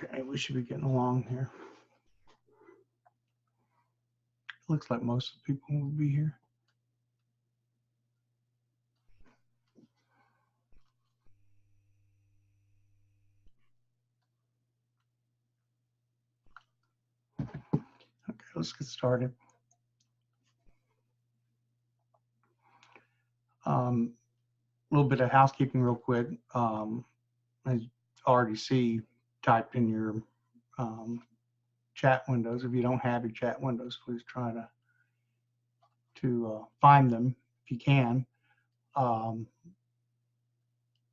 Okay, we should be getting along here. Looks like most of the people will be here. Okay, let's get started. A little bit of housekeeping real quick. As you already see typed in your chat windows. If you don't have your chat windows, please try to find them if you can.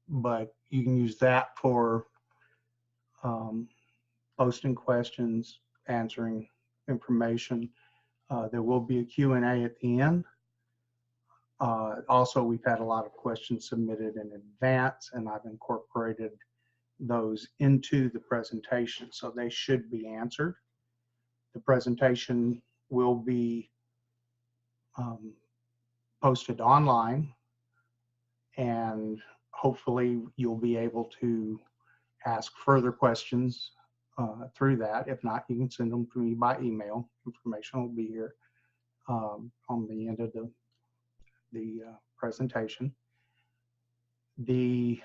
But you can use that for posting questions, answering information. There will be a Q&A at the end. Also, we've had a lot of questions submitted in advance, and I've incorporated those into the presentation, so they should be answered. The presentation will be posted online, and hopefully you'll be able to ask further questions through that. If not, you can send them to me by email. Information will be here on the end of the presentation. The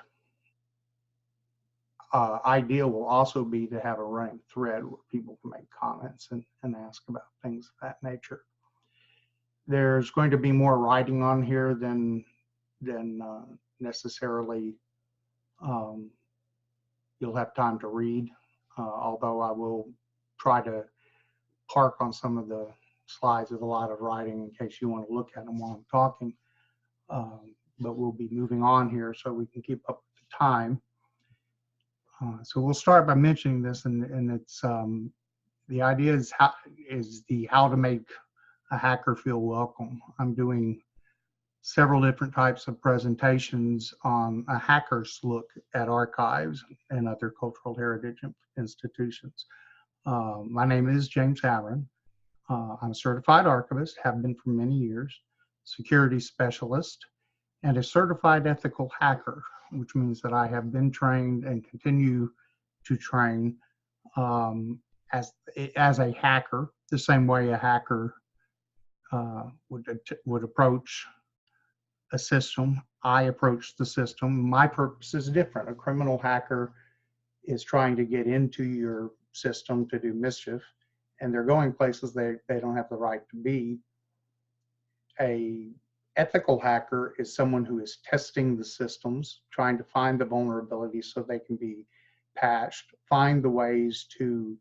idea will also be to have a running thread where people can make comments and ask about things of that nature. There's going to be more writing on here than necessarily you'll have time to read, although I will try to park on some of the slides with a lot of writing in case you want to look at them while I'm talking. But we'll be moving on here so we can keep up with the time. So we'll start by mentioning this, and it's the idea is how to make a hacker feel welcome. I'm doing several different types of presentations on a hacker's look at archives and other cultural heritage institutions. My name is James Havron. I'm a certified archivist, have been for many years, security specialist, and a certified ethical hacker, which means that I have been trained and continue to train as a hacker, the same way a hacker would approach a system. I approach the system. My purpose is different. A criminal hacker is trying to get into your system to do mischief, and they're going places they don't have the right to be. A ethical hacker is someone who is testing the systems, trying to find the vulnerabilities so they can be patched, find the ways to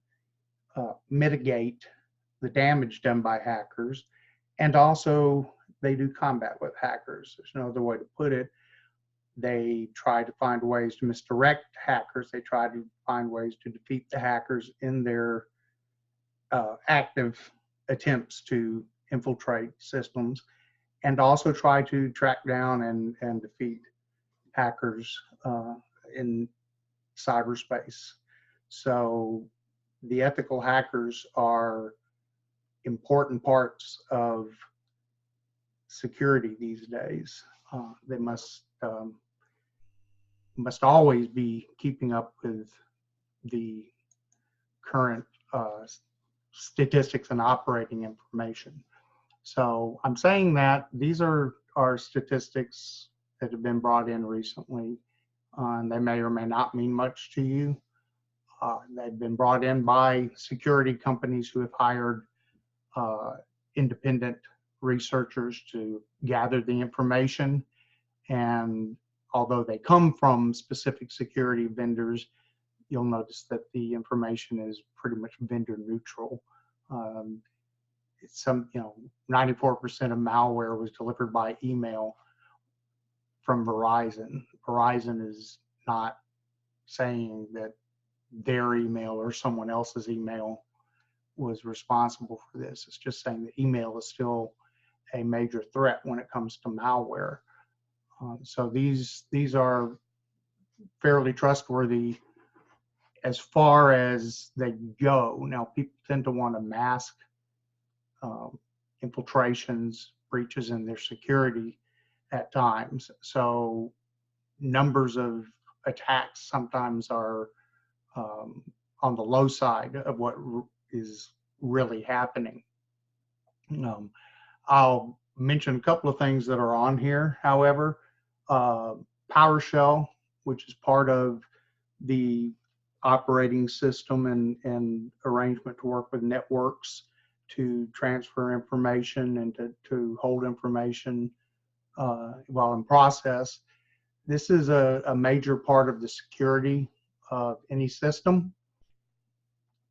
mitigate the damage done by hackers, and also they do combat with hackers. There's no other way to put it. They try to find ways to misdirect hackers. They try to find ways to defeat the hackers in their active attempts to infiltrate systems, and also try to track down and defeat hackers in cyberspace. So the ethical hackers are important parts of security these days. They must always be keeping up with the current statistics and operating information. So I'm saying that these are statistics that have been brought in recently, and they may or may not mean much to you. They've been brought in by security companies who have hired independent researchers to gather the information, and although they come from specific security vendors, you'll notice that the information is pretty much vendor neutral. It's 94% of malware was delivered by email from Verizon. Verizon is not saying that their email or someone else's email was responsible for this. It's just saying that email is still a major threat when it comes to malware. So these are fairly trustworthy as far as they go. Now, people tend to want to mask infiltrations, breaches in their security at times. So numbers of attacks sometimes are on the low side of what is really happening. I'll mention a couple of things that are on here, however. PowerShell, which is part of the operating system and arrangement to work with networks to transfer information and to hold information while in process. This is a major part of the security of any system.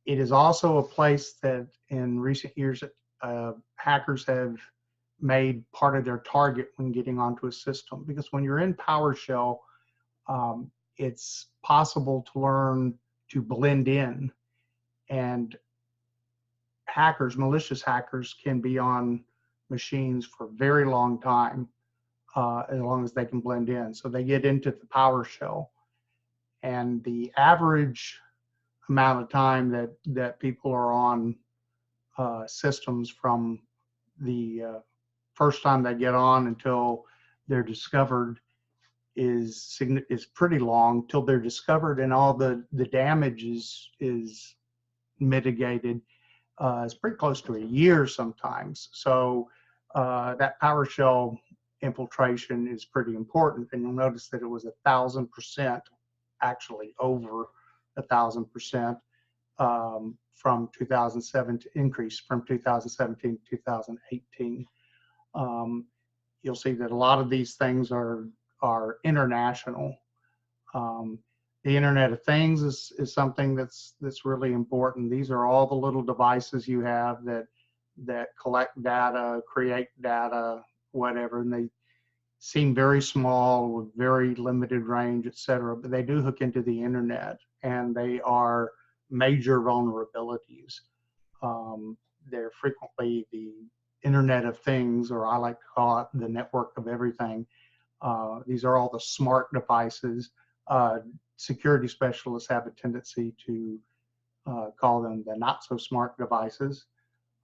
It is also a place that in recent years hackers have made part of their target when getting onto a system, because when you're in PowerShell, it's possible to learn to blend in, and hackers, malicious hackers, can be on machines for a very long time, as long as they can blend in. So they get into the PowerShell, and the average amount of time that people are on systems from the first time they get on until they're discovered is pretty long, till they're discovered and all the damage is mitigated. It's pretty close to a year sometimes. So that PowerShell infiltration is pretty important, and you'll notice that it was 1,000%, actually over 1,000%, from 2007 to increase from 2017 to 2018. You'll see that a lot of these things are international. The Internet of Things is something that's really important. These are all the little devices you have that collect data, create data, whatever, and they seem very small with very limited range, etc. But they do hook into the internet, and they are major vulnerabilities. They're frequently the Internet of Things, or I like to call it the network of everything. These are all the smart devices. Security specialists have a tendency to call them the not so smart devices.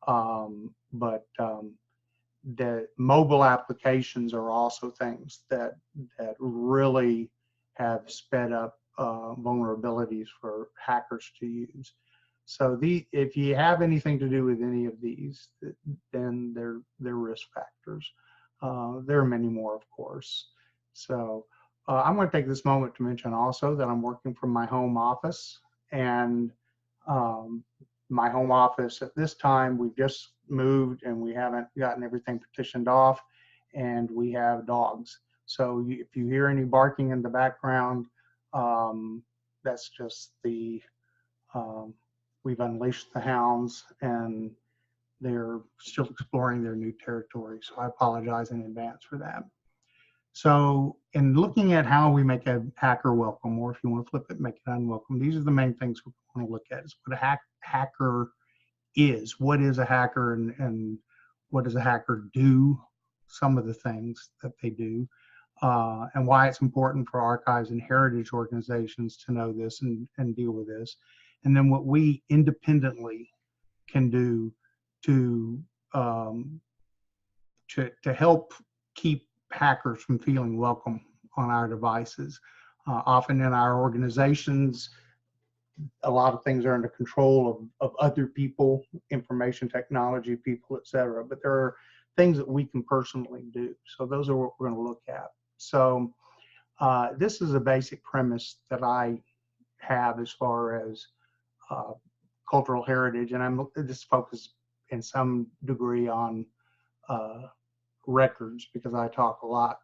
But the mobile applications are also things that really have sped up vulnerabilities for hackers to use. So if you have anything to do with any of these, then they're risk factors. There are many more, of course. So I'm going to take this moment to mention also that I'm working from my home office, and my home office at this time, we've just moved and we haven't gotten everything partitioned off, and we have dogs. So if you hear any barking in the background, that's just we've unleashed the hounds, and they're still exploring their new territory. So I apologize in advance for that. So in looking at how we make a hacker welcome, or if you want to flip it, make it unwelcome, these are the main things we want to look at, is what a hacker is. What is a hacker, and what does a hacker do? Some of the things that they do, and why it's important for archives and heritage organizations to know this and deal with this. And then what we independently can do to help keep hackers from feeling welcome on our devices. Often in our organizations, a lot of things are under control of other people, information technology people, etc. But there are things that we can personally do. So those are what we're going to look at. So this is a basic premise that I have as far as cultural heritage, and this focused in some degree on records, because I talk a lot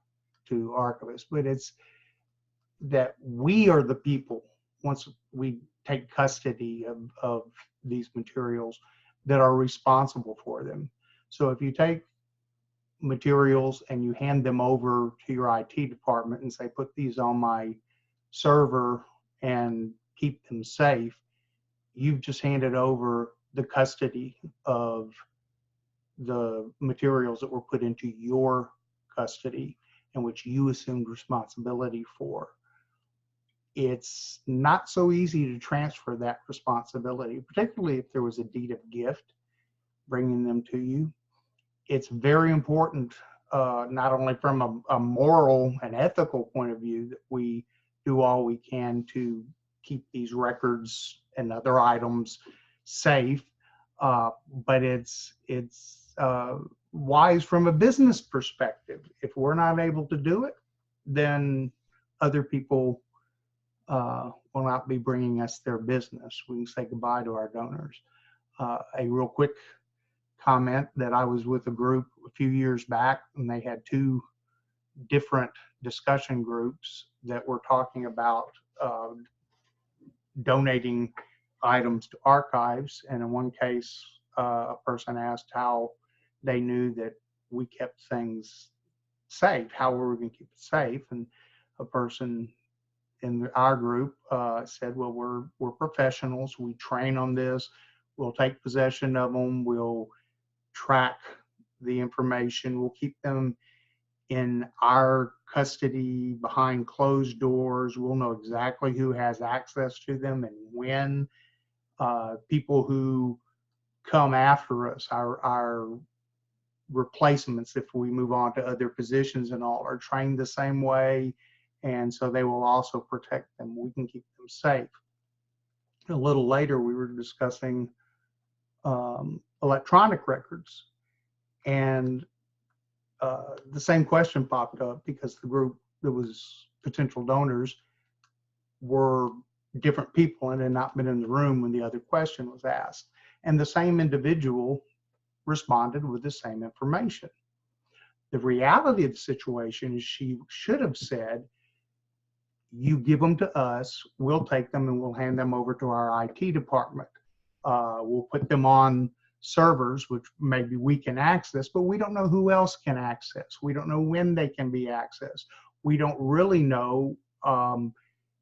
to archivists, but it's that we are the people, once we take custody of these materials, that are responsible for them. So if you take materials and you hand them over to your IT department and say, put these on my server and keep them safe, you've just handed over the custody of the materials that were put into your custody and which you assumed responsibility for. It's not so easy to transfer that responsibility, particularly if there was a deed of gift bringing them to you. It's very important, not only from a moral and ethical point of view, that we do all we can to keep these records and other items safe, but it's wise from a business perspective. If we're not able to do it, then other people will not be bringing us their business. We can say goodbye to our donors. A real quick comment that I was with a group a few years back, and they had two different discussion groups that were talking about donating items to archives. And in one case, a person asked how they knew that we kept things safe. How were we going to keep it safe? And a person in our group said, well, we're professionals. We train on this. We'll take possession of them. We'll track the information. We'll keep them in our custody behind closed doors. We'll know exactly who has access to them and when. People who come after us, our replacements, if we move on to other positions and all, are trained the same way. And so they will also protect them. We can keep them safe. A little later, we were discussing electronic records. And the same question popped up because the group that was potential donors were different people and had not been in the room when the other question was asked. And the same individual responded with the same information. The reality of the situation is she should have said, you give them to us, we'll take them and we'll hand them over to our IT department. We'll put them on servers, which maybe we can access, but we don't know who else can access. We don't know when they can be accessed. We don't really know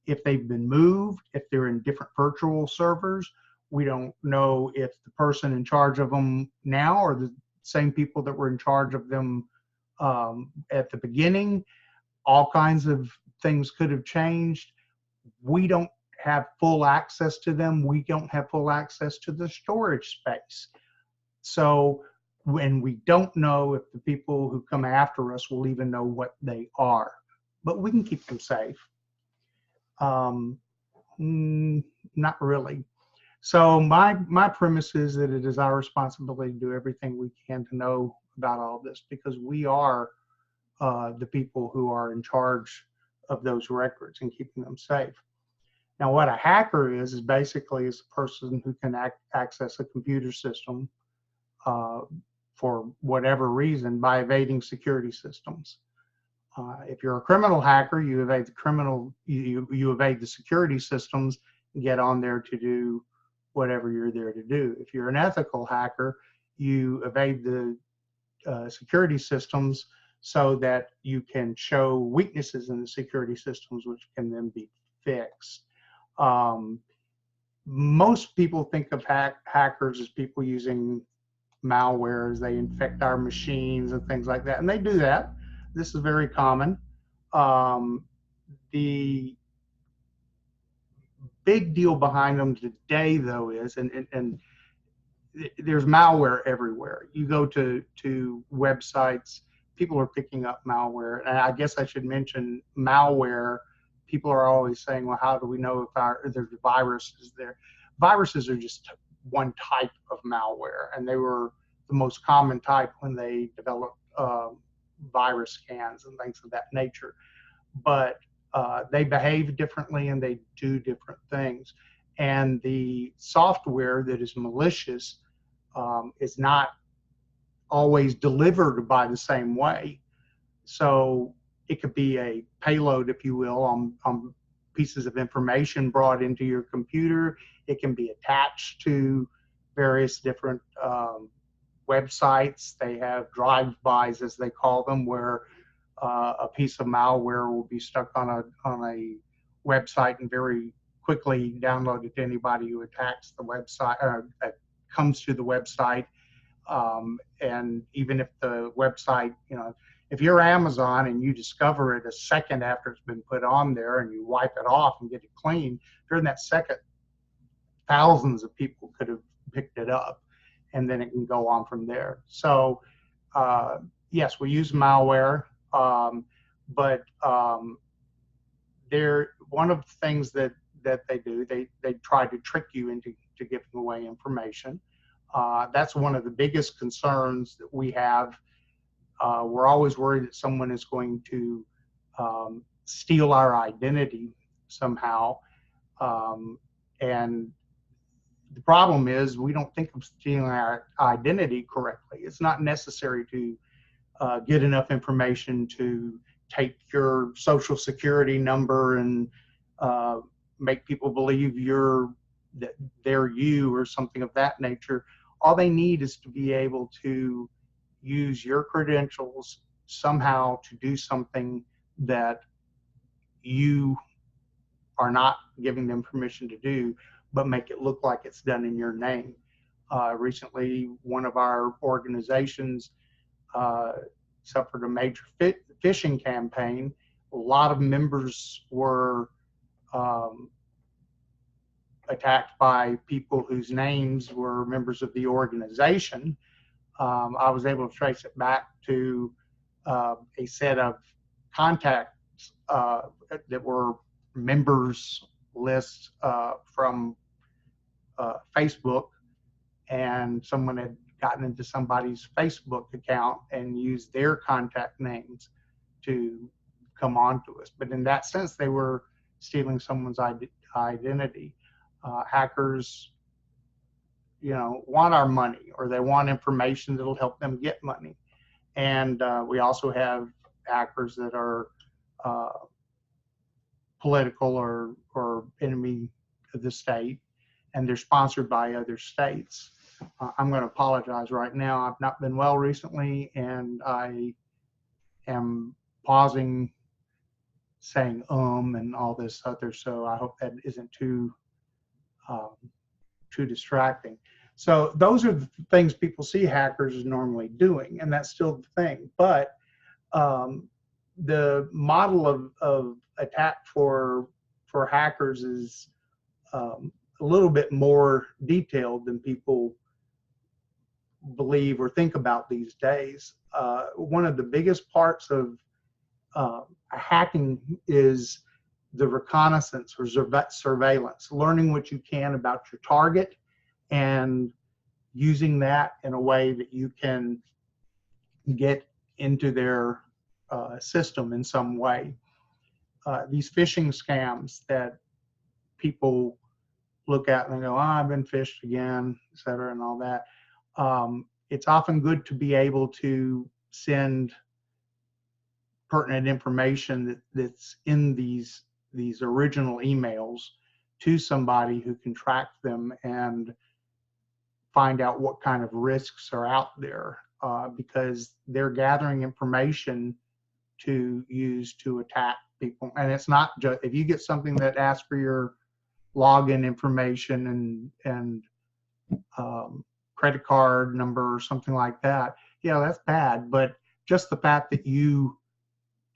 if they've been moved, if they're in different virtual servers. We don't know if the person in charge of them now are the same people that were in charge of them at the beginning. All kinds of things could have changed. We don't have full access to them. We don't have full access to the storage space. So when we don't know if the people who come after us will even know what they are, but we can keep them safe. Not really. So my premise is that it is our responsibility to do everything we can to know about all this, because we are the people who are in charge of those records and keeping them safe. Now, what a hacker is basically a person who can access a computer system for whatever reason by evading security systems. If you're a criminal hacker, you evade you evade the security systems and get on there to do whatever you're there to do. If you're an ethical hacker, you evade the security systems so that you can show weaknesses in the security systems, which can then be fixed. Most people think of hackers as people using malware as they infect our machines and things like that, and they do that. This is very common. The big deal behind them today, though, is, and there's malware everywhere. You go to websites, people are picking up malware. And I guess I should mention malware. People are always saying, well, how do we know if there's viruses there? Viruses are just one type of malware, and they were the most common type when they developed virus scans and things of that nature. But they behave differently and they do different things. And the software that is malicious is not always delivered by the same way. So it could be a payload, if you will, on pieces of information brought into your computer. It can be attached to various different websites. They have drive-bys, as they call them, where a piece of malware will be stuck on a website and very quickly downloaded to anybody who attacks the website or comes to the website. And even if the website, if you're Amazon and you discover it a second after it's been put on there and you wipe it off and get it clean, during that second, thousands of people could have picked it up, and then it can go on from there. So yes, we use malware, but one of the things that that they do. They try to trick you into giving away information. That's one of the biggest concerns that we have. We're always worried that someone is going to steal our identity somehow. And the problem is we don't think of stealing our identity correctly. It's not necessary to get enough information to take your social security number and make people believe that they're you or something of that nature. All they need is to be able to use your credentials somehow to do something that you are not giving them permission to do, but make it look like it's done in your name. Recently, one of our organizations suffered a major phishing campaign. A lot of members were attacked by people whose names were members of the organization. I was able to trace it back to a set of contacts that were members lists from Facebook, and someone had gotten into somebody's Facebook account and used their contact names to come onto us. But in that sense, they were stealing someone's identity. Hackers, want our money, or they want information that'll help them get money. And we also have hackers that are political or enemy of the state, and they're sponsored by other states. I'm going to apologize right now. I've not been well recently, and I am pausing, saying and all this other, so I hope that isn't too distracting. So those are the things people see hackers normally doing, and that's still the thing. But the model of attack for hackers is a little bit more detailed than people believe or think about these days. One of the biggest parts of hacking is the reconnaissance or surveillance, learning what you can about your target and using that in a way that you can get into their system in some way. These phishing scams that people look at and they go, I've been phished again, et cetera, and all that. It's often good to be able to send pertinent information that's in these original emails to somebody who can track them and find out what kind of risks are out there, because they're gathering information to use to attack people. And it's not just, if you get something that asks for your login information and credit card number or something like that, yeah, that's bad. But just the fact that you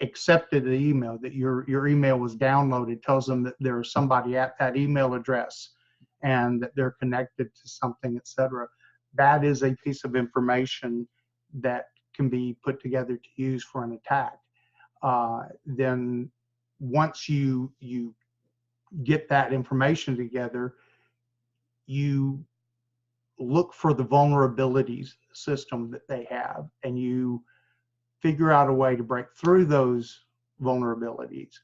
accepted the email, that your email was downloaded, tells them that there's somebody at that email address and that they're connected to something, etc. That is a piece of information that can be put together to use for an attack. Then once you get that information together, you look for the vulnerabilities in the system that they have, and you figure out a way to break through those vulnerabilities.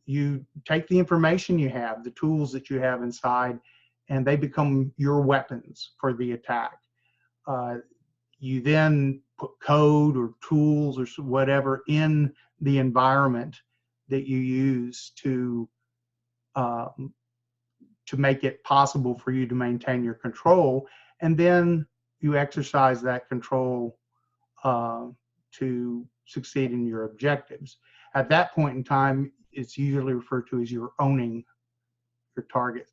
You take the information you have, the tools that you have inside, and they become your weapons for the attack. You then put code or tools or whatever in the environment that you use to make it possible for you to maintain your control, and then you exercise that control to succeed in your objectives. At that point in time, it's usually referred to as you're owning your target,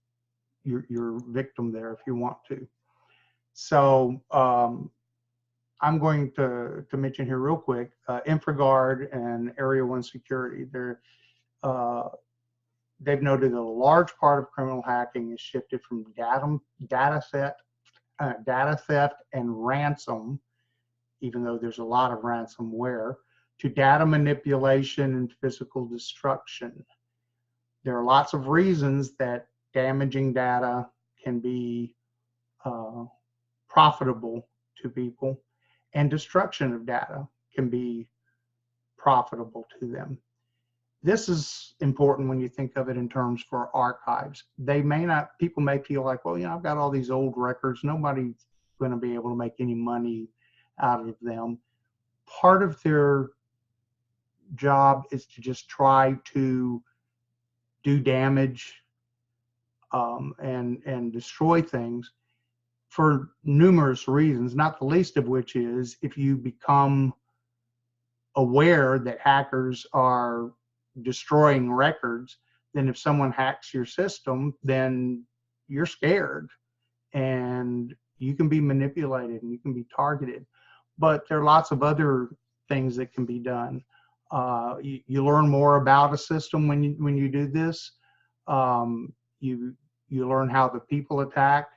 your victim there, if you want to. So I'm going to mention here real quick, InfraGard and Area 1 Security. They've noted that a large part of criminal hacking is shifted from data theft and ransom, even though there's a lot of ransomware, to data manipulation and physical destruction. There are lots of reasons that damaging data can be profitable to people, and destruction of data can be profitable to them. This is important when you think of it in terms for archives. They may not, people may feel like, well, I've got all these old records, nobody's going to be able to make any money out of them. Part of their job is to just try to do damage and destroy things for numerous reasons, not the least of which is if you become aware that hackers are destroying records, then if someone hacks your system, then you're scared and you can be manipulated and you can be targeted. But there are lots of other things that can be done. You learn more about a system when you do this. You learn how the people attack,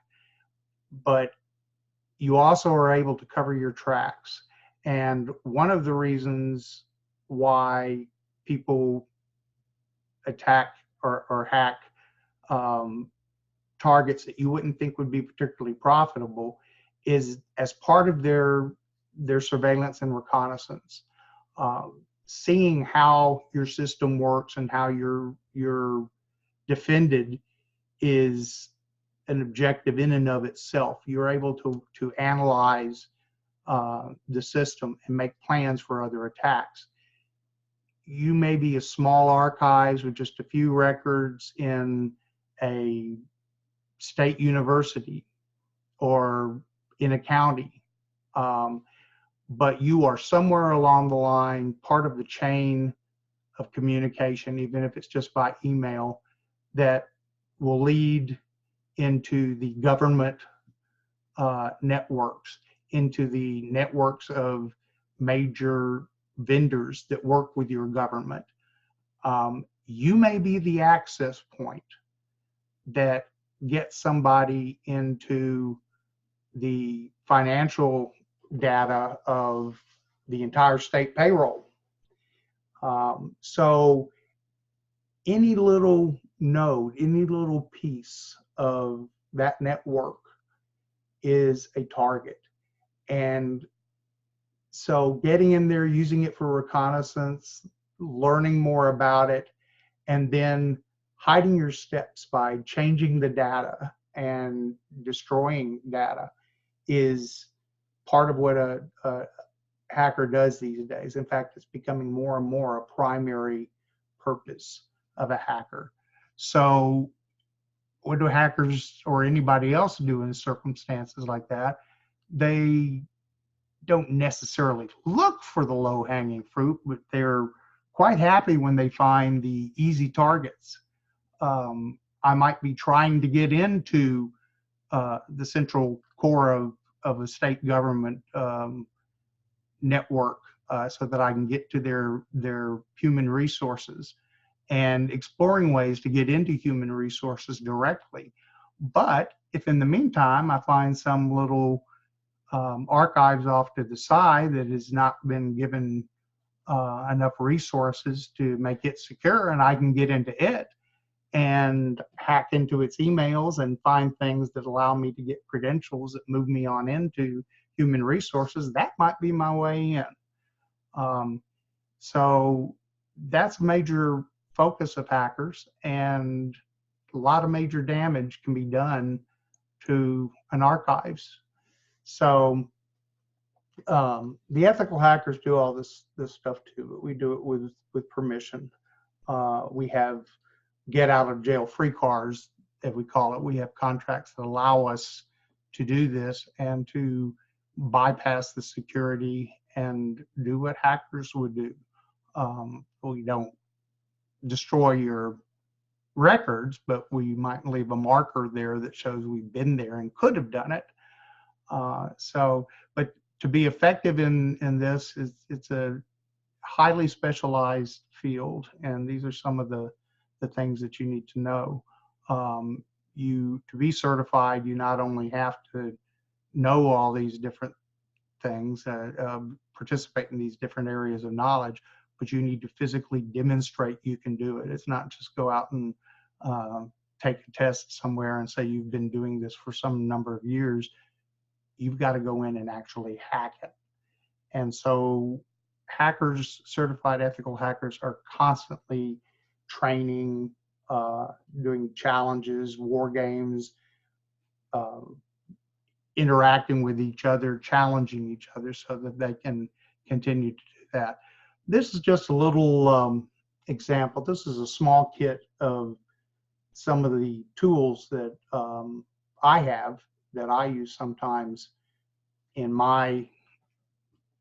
but you also are able to cover your tracks. And one of the reasons why people attack or hack targets that you wouldn't think would be particularly profitable is as part of their surveillance and reconnaissance. Seeing how your system works and how you're defended is an objective in and of itself. You're able to analyze the system and make plans for other attacks. You may be a small archives with just a few records in a state university or in a county, but you are somewhere along the line, part of the chain of communication, even if it's just by email, that will lead into the government networks, into the networks of major vendors that work with your government. You may be the access point that gets somebody into the financial data of the entire state payroll. So any little node, any little piece of that network is a target. And so getting in there, using it for reconnaissance, learning more about it, and then hiding your steps by changing the data and destroying data is part of what a hacker does these days. In fact, it's becoming more and more a primary purpose of a hacker. So what do hackers or anybody else do in circumstances like that? They don't necessarily look for the low-hanging fruit, but they're quite happy when they find the easy targets. I might be trying to get into the central core of a state government network so that I can get to their human resources and exploring ways to get into human resources directly. But if in the meantime I find some little archives off to the side that has not been given enough resources to make it secure, and I can get into it and hack into its emails and find things that allow me to get credentials that move me on into human resources, that might be my way in. So that's a major focus of hackers, and a lot of major damage can be done to an archives. So the ethical hackers do all this stuff too, but we do it with permission. We have get out of jail free cards, as we call it. We have contracts that allow us to do this and to bypass the security and do what hackers would do. We don't destroy your records, but we might leave a marker there that shows we've been there and could have done it. But to be effective in this, it's a highly specialized field, and these are some of the things that you need to know. To be certified, you not only have to know all these different things, participate in these different areas of knowledge, but you need to physically demonstrate you can do it. It's not just go out and take a test somewhere and say you've been doing this for some number of years. You've got to go in and actually hack it. And so hackers, certified ethical hackers, are constantly training, doing challenges, war games, interacting with each other, challenging each other so that they can continue to do that. This is just a little example. This is a small kit of some of the tools that I have that I use sometimes in my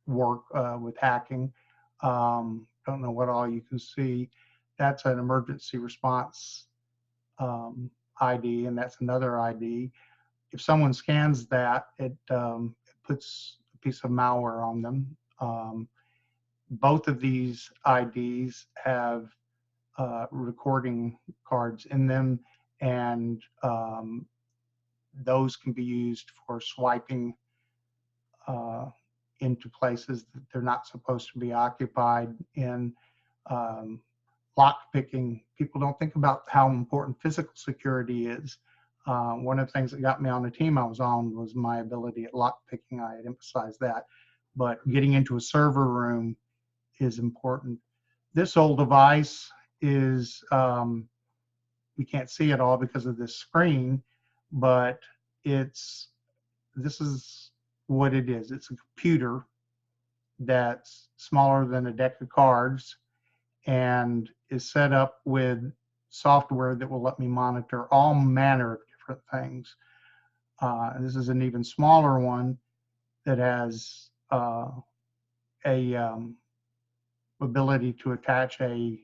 work with hacking. Don't know what all you can see. That's an emergency response ID, and that's another ID. If someone scans that, it puts a piece of malware on them. Both of these IDs have recording cards in them, and those can be used for swiping into places that they're not supposed to be occupied in. Lock picking. People don't think about how important physical security is. One of the things that got me on the team I was on was my ability at lock picking. I had emphasized that, but getting into a server room is important. This old device is, we can't see it all because of this screen, but this is what it is. It's a computer that's smaller than a deck of cards and is set up with software that will let me monitor all manner of different things. And this is an even smaller one that has ability to attach a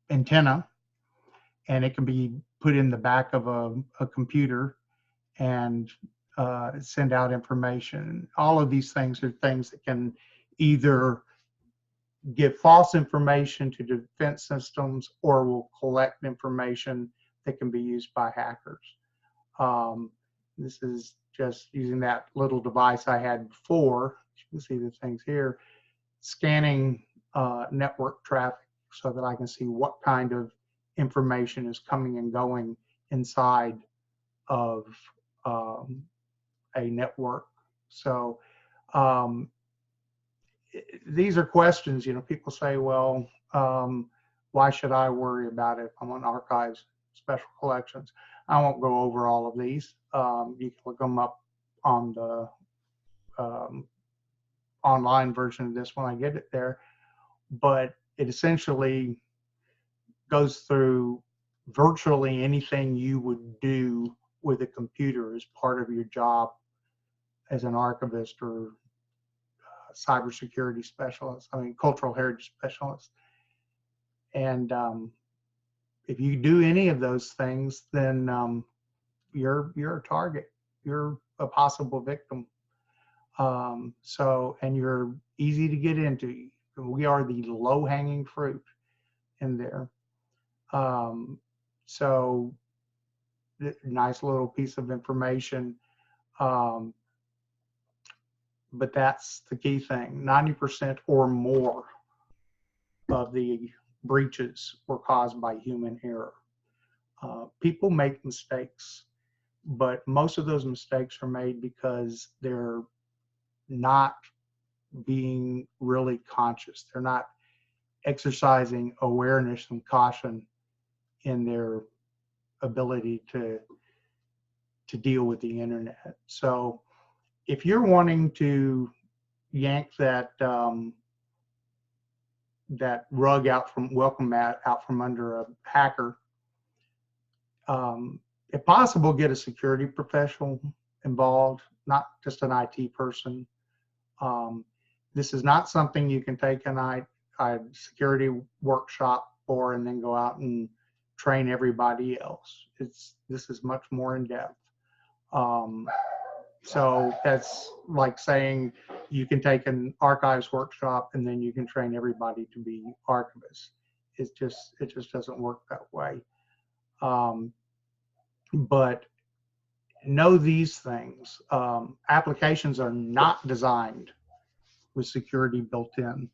antenna, and it can be put in the back of a computer and send out information. All of these things are things that can either give false information to defense systems or will collect information that can be used by hackers. This is just using that little device I had before. You can see the things here, scanning network traffic so that I can see what kind of information is coming and going inside of a network. So these are questions, people say, well, why should I worry about it? I'm on archives, special collections. I won't go over all of these. You can look them up on the online version of this when I get it there. But it essentially goes through virtually anything you would do with a computer as part of your job as an archivist or cybersecurity specialist, cultural heritage specialist. And if you do any of those things, then you're a target. You're a possible victim. And you're easy to get into. We are the low-hanging fruit in there. So nice little piece of information. But that's the key thing. 90% or more of the breaches were caused by human error. People make mistakes, but most of those mistakes are made because they're not being really conscious. They're not exercising awareness and caution in their ability to deal with the internet. So if you're wanting to yank that that rug out from welcome mat out from under a hacker, if possible, get a security professional involved, not just an IT person. This is not something you can take a security workshop for and then go out and train everybody else. This is much more in depth. So that's like saying you can take an archives workshop and then you can train everybody to be archivists. It just doesn't work that way. But know these things. Applications are not designed with security built in.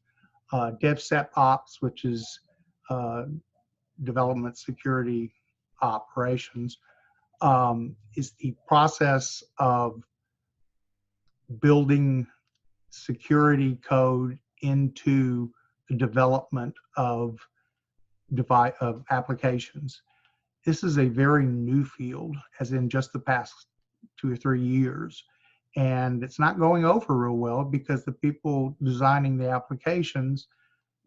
DevSecOps, which is development security operations, is the process of building security code into the development of applications. This is a very new field, as in just the past 2 or 3 years. And it's not going over real well because the people designing the applications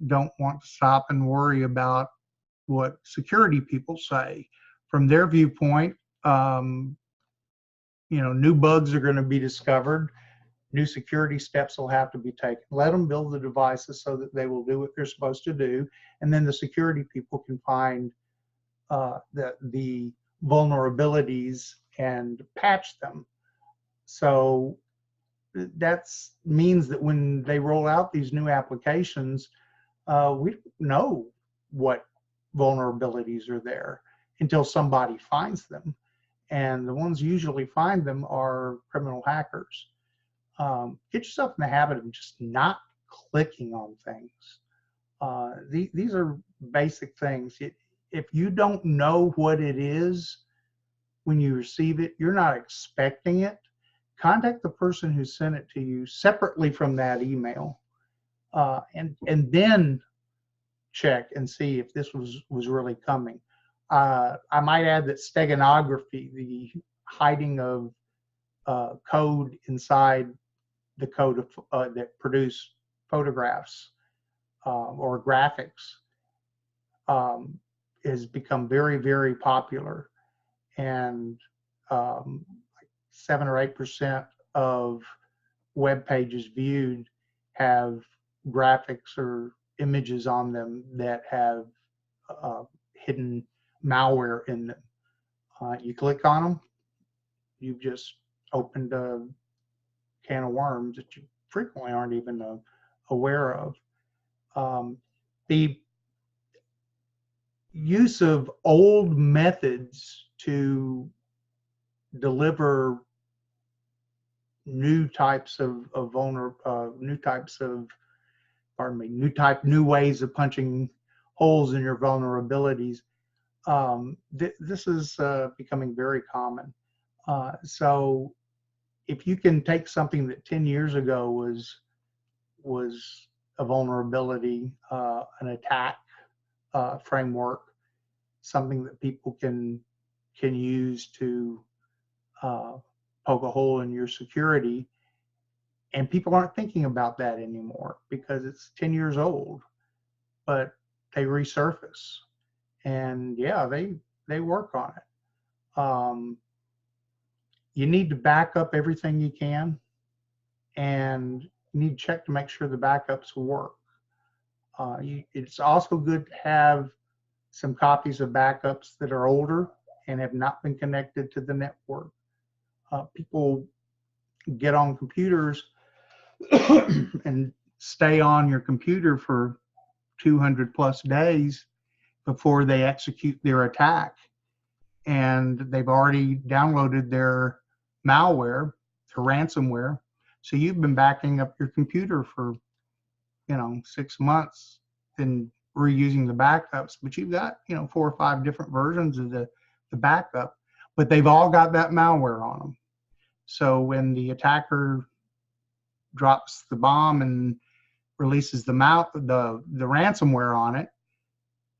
don't want to stop and worry about what security people say. From their viewpoint, new bugs are going to be discovered. New security steps will have to be taken. Let them build the devices so that they will do what they're supposed to do. And then the security people can find the vulnerabilities and patch them. So that means that when they roll out these new applications, we don't know what vulnerabilities are there until somebody finds them. And the ones usually find them are criminal hackers. Get yourself in the habit of just not clicking on things. These are basic things. If you don't know what it is when you receive it, you're not expecting it, contact the person who sent it to you separately from that email, and then check and see if this was really coming. I might add that steganography, the hiding of code inside the code that produce photographs or graphics, has become very, very popular. And 7 or 8% of web pages viewed have graphics or images on them that have hidden malware in them. You click on them, you've just opened a can of worms that you frequently aren't even aware of. The use of old methods to deliver new ways of punching holes in your vulnerabilities. This is becoming very common. So if you can take something that 10 years ago was a vulnerability, an attack framework, something that people can use to poke a hole in your security, and people aren't thinking about that anymore because it's 10 years old, but they resurface, and yeah, they work on it. You need to back up everything you can, and you need to check to make sure the backups work. It's also good to have some copies of backups that are older and have not been connected to the network. People get on computers and stay on your computer for 200 plus days before they execute their attack. And they've already downloaded their malware, their ransomware. So you've been backing up your computer for 6 months and reusing the backups, but you've got 4 or 5 different versions of the backup, but they've all got that malware on them. So when the attacker drops the bomb and releases the ransomware on it,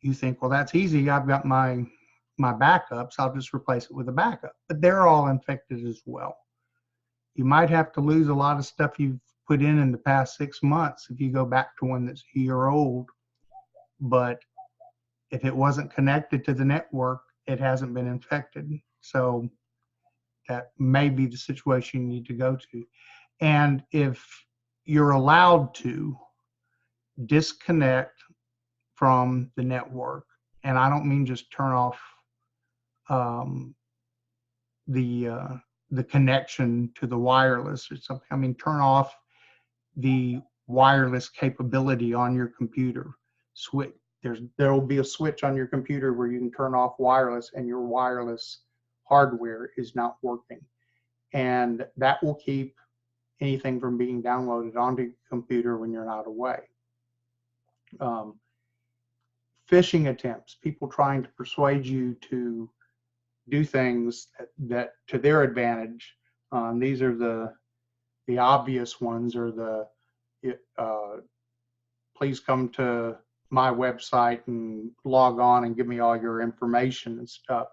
you think, well, that's easy. I've got my backups. I'll just replace it with a backup. But they're all infected as well. You might have to lose a lot of stuff you've put in the past 6 months if you go back to one that's a year old. But if it wasn't connected to the network, it hasn't been infected. So that may be the situation you need to go to. And if you're allowed to disconnect from the network, and I don't mean just turn off the connection to the wireless or something. I mean, turn off the wireless capability on your computer. Switch. There will be a switch on your computer where you can turn off wireless, and your wireless hardware is not working, and that will keep anything from being downloaded onto your computer when you're not away. Um, phishing attempts, people trying to persuade you to do things that to their advantage. These are the obvious ones, or the please come to my website and log on and give me all your information and stuff.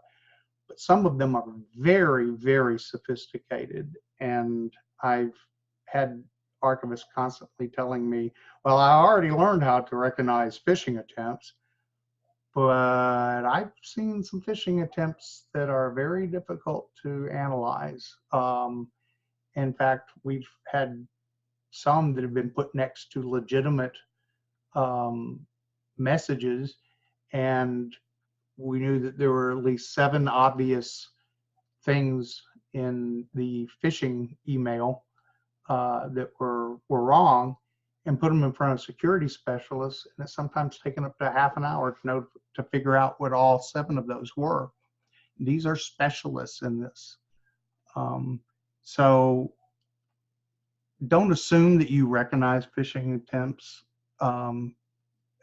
But some of them are very, very sophisticated. And I've had archivists constantly telling me, well, I already learned how to recognize phishing attempts, but I've seen some phishing attempts that are very difficult to analyze. In fact, we've had some that have been put next to legitimate messages, and we knew that there were at least 7 obvious things in the phishing email that were wrong, and put them in front of security specialists, and it's sometimes taken up to half an hour to figure out what all 7 of those were. These are specialists in this. So don't assume that you recognize phishing attempts.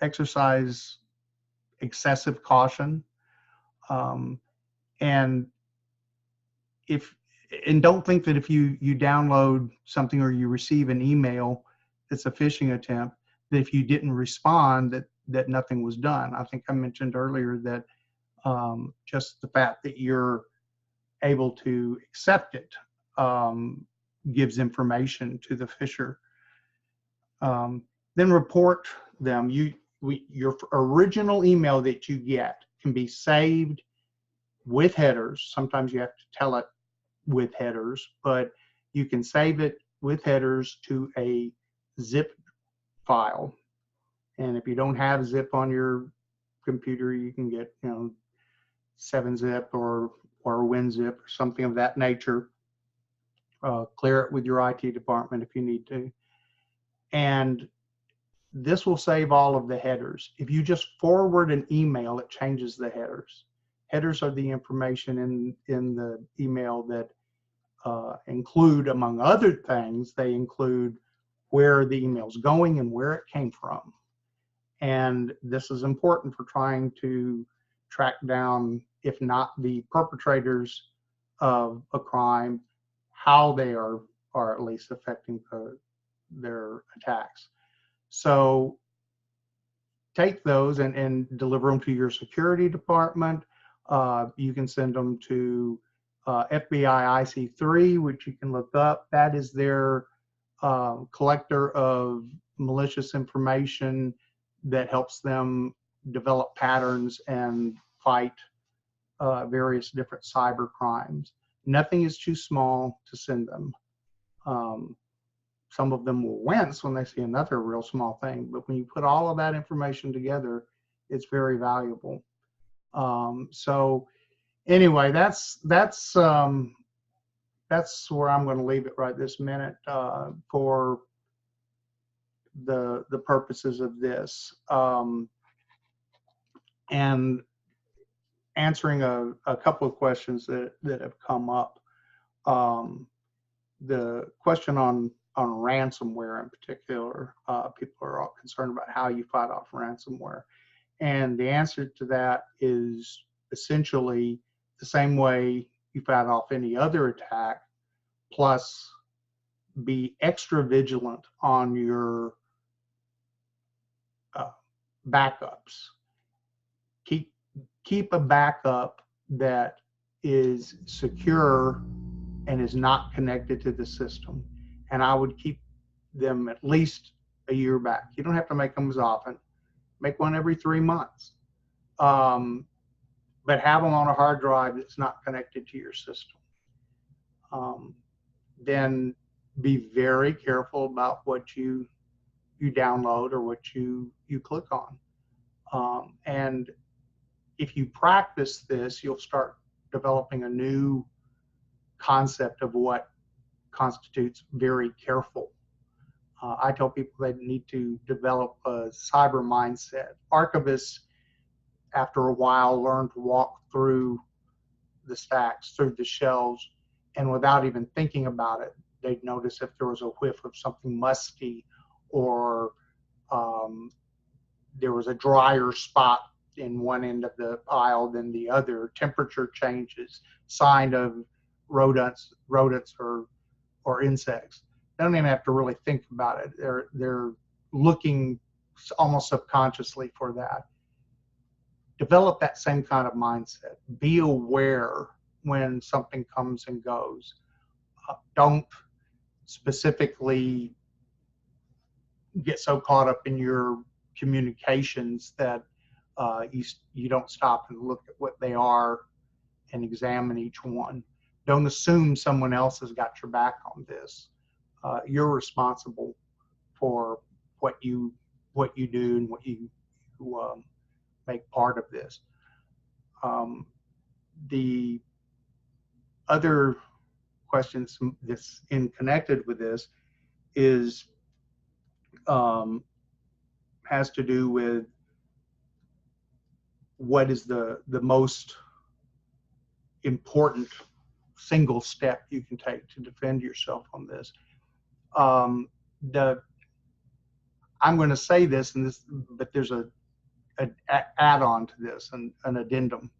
Exercise excessive caution, and don't think that if you download something or you receive an email that's a phishing attempt, that if you didn't respond, that nothing was done. I think I mentioned earlier that just the fact that you're able to accept it gives information to the phisher. Then report them. Your original email that you get can be saved with headers. Sometimes you have to tell it with headers, but you can save it with headers to a zip file. And if you don't have zip on your computer, you can get 7-zip or WinZip or something of that nature. Clear it with your IT department if you need to. And this will save all of the headers. If you just forward an email, it changes the headers. Headers are the information in the email that include, among other things, they include where the email's going and where it came from. And this is important for trying to track down, if not the perpetrators of a crime, how they are at least affecting their attacks. So take those and deliver them to your security department. You can send them to FBI IC3, which you can look up. That is their collector of malicious information that helps them develop patterns and fight various different cyber crimes. Nothing is too small to send them. Some of them will wince when they see another real small thing, but when you put all of that information together, it's very valuable. So anyway, that's where I'm going to leave it right this minute for the purposes of this, and answering a couple of questions that have come up. The question on ransomware in particular, people are all concerned about how you fight off ransomware. And the answer to that is essentially the same way you fight off any other attack, plus be extra vigilant on your backups. Keep a backup that is secure and is not connected to the system. And I would keep them at least a year back. You don't have to make them as often. Make one every 3 months. But have them on a hard drive that's not connected to your system. Then be very careful about what you download or what you click on. And if you practice this, you'll start developing a new concept of what constitutes very careful. I tell people they need to develop a cyber mindset. Archivists, after a while, learn to walk through the stacks, through the shelves, and without even thinking about it, they'd notice if there was a whiff of something musty or there was a drier spot in one end of the aisle than the other, temperature changes, sign of rodents or insects. They don't even have to really think about it. They're looking almost subconsciously for that. Develop that same kind of mindset. Be aware when something comes and goes. Don't specifically get so caught up in your communications that you don't stop and look at what they are and examine each one. Don't assume someone else has got your back on this. You're responsible for what you do and what you make part of this. The other questions that's connected with this is has to do with what is the most important single step you can take to defend yourself on this. I'm going to say this, but there's an add-on to this, an addendum.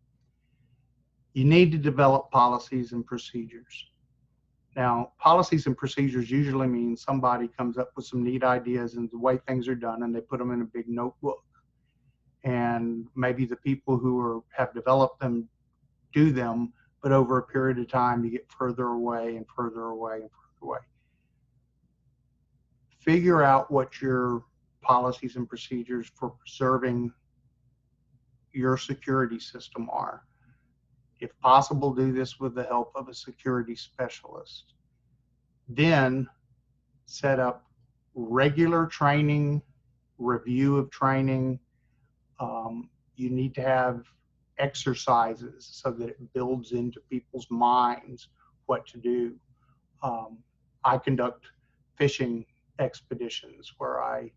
You need to develop policies and procedures. Now, policies and procedures usually mean somebody comes up with some neat ideas and the way things are done, and they put them in a big notebook. And maybe the people who have developed them do them, but over a period of time, you get further away and further away and further away. Figure out what your policies and procedures for preserving your security system are. If possible, do this with the help of a security specialist. Then set up regular training, review of training. You need to have exercises so that it builds into people's minds what to do. I conduct phishing expeditions where I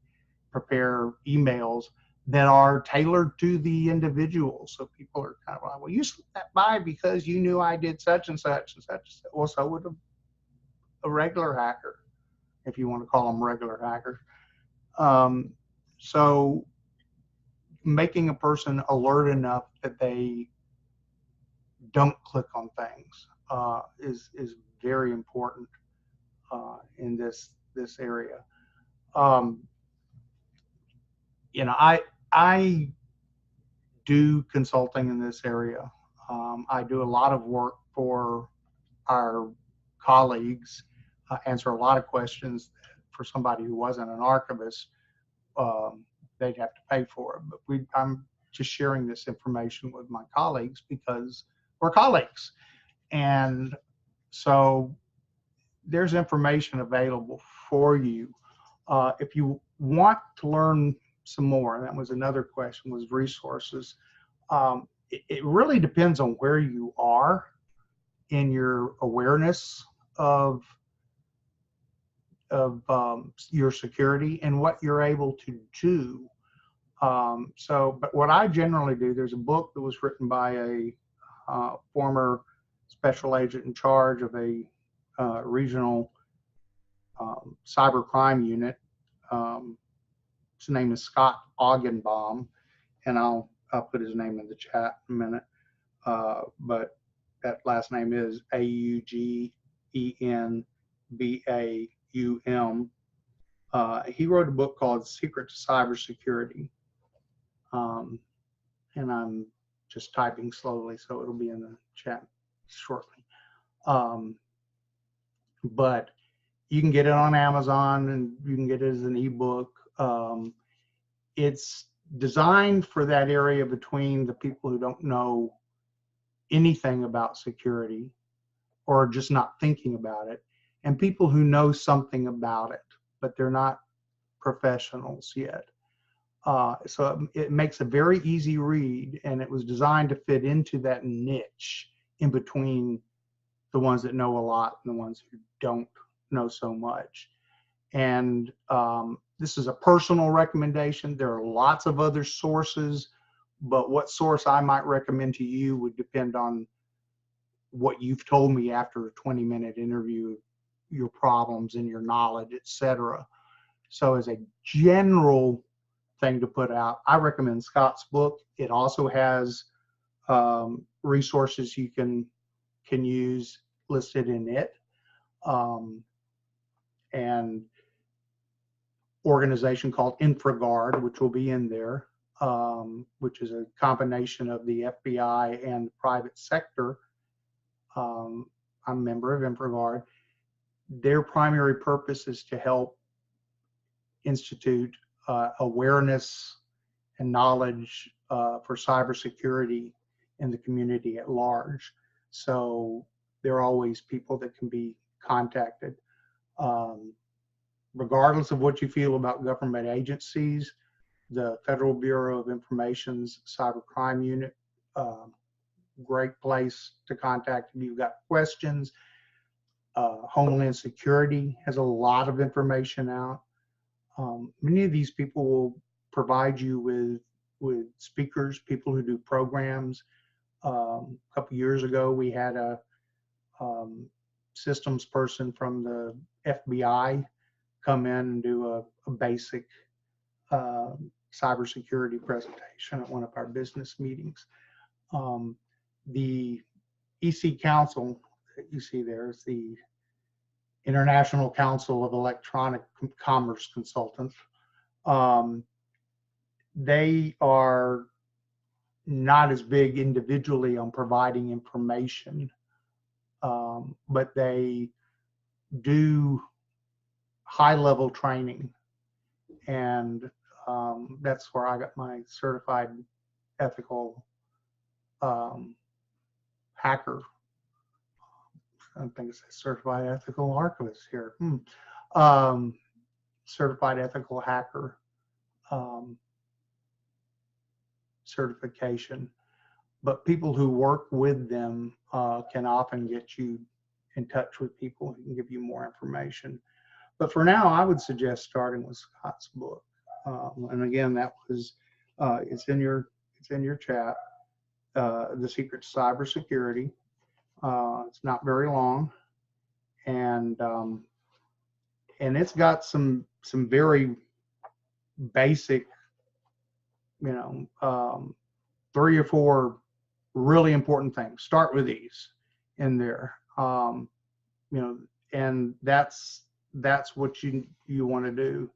prepare emails that are tailored to the individual. So people are kind of like, well, you slipped that by because you knew I did such and such and such. Well, so would a regular hacker, if you want to call them regular hackers. So making a person alert enough that they don't click on things is very important in this area. You know, I do consulting in this area. I do a lot of work for our colleagues, answer a lot of questions that for somebody who wasn't an archivist, they'd have to pay for it. But I'm just sharing this information with my colleagues because we're colleagues. And so there's information available for you. If you want to learn some more, and that was another question, was resources. It really depends on where you are in your awareness of your security and what you're able to do. But what I generally do, there's a book that was written by a former special agent in charge of a regional cybercrime unit. His name is Scott Augenbaum, and I'll put his name in the chat in a minute. But that last name is Augenbaum. He wrote a book called Secret to Cybersecurity. And I'm just typing slowly, so it'll be in the chat shortly. But you can get it on Amazon, and you can get it as an ebook. It's designed for that area between the people who don't know anything about security or just not thinking about it, and people who know something about it, but they're not professionals yet. So it makes a very easy read, and it was designed to fit into that niche in between the ones that know a lot and the ones who don't know so much. And this is a personal recommendation. There are lots of other sources, but what source I might recommend to you would depend on what you've told me after a 20-minute interview, your problems and your knowledge, etc. So as a general thing to put out. I recommend Scott's book. It also has resources you can use listed in it, and organization called InfraGard, which will be in there, which is a combination of the FBI and the private sector. I'm a member of InfraGard. Their primary purpose is to help institute awareness and knowledge for cybersecurity in the community at large. So there are always people that can be contacted. Regardless of what you feel about government agencies, the Federal Bureau of Information's Cybercrime Unit, great place to contact if you've got questions. Homeland Security has a lot of information out. Many of these people will provide you with speakers, people who do programs. A couple years ago, we had a systems person from the FBI come in and do a basic cybersecurity presentation at one of our business meetings. The EC Council that you see there is the International Council of Electronic Commerce Consultants. They are not as big individually on providing information, but they do high-level training, and that's where I got my certified ethical hacker. I think it's a certified ethical archivist here. Certified ethical hacker certification. But people who work with them can often get you in touch with people who can give you more information. But for now, I would suggest starting with Scott's book. And again, that was it's in your chat. The Secret to Cybersecurity. It's not very long, and it's got some very basic, 3 or 4 really important things. Start with these in there, and that's what you want to do.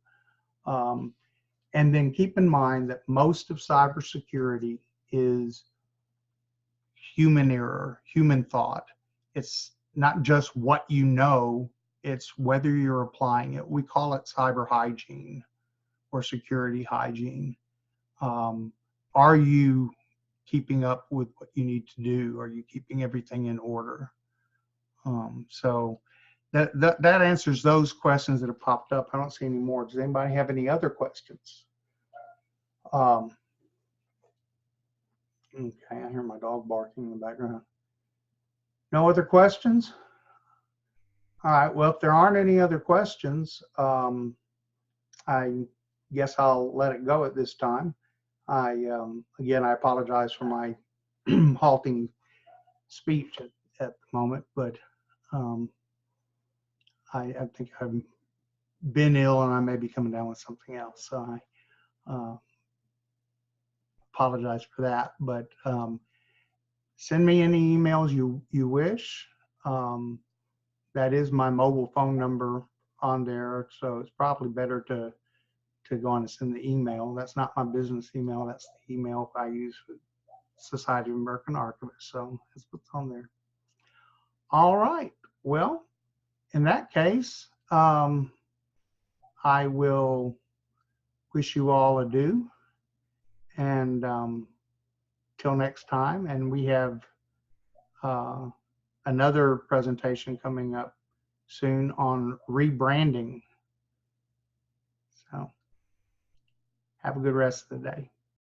And then keep in mind that most of cybersecurity is human error, human thought. It's not just what you know, it's whether you're applying it. We call it cyber hygiene or security hygiene. Are you keeping up with what you need to do? Are you keeping everything in order? So that answers those questions that have popped up. I don't see any more. Does anybody have any other questions? Okay, I hear my dog barking in the background. No other questions? All right, well, if there aren't any other questions, I guess I'll let it go at this time. Again, I apologize for my halting speech at the moment, but I think I've been ill and I may be coming down with something else. So I apologize for that, but send me any emails you wish. That is my mobile phone number on there, so it's probably better to go on and send the email. That's not my business email. That's the email I use for Society of American Archivists. So that's what's on there. All right. Well, in that case, I will wish you all adieu. And till next time. And we have another presentation coming up soon on rebranding. So have a good rest of the day.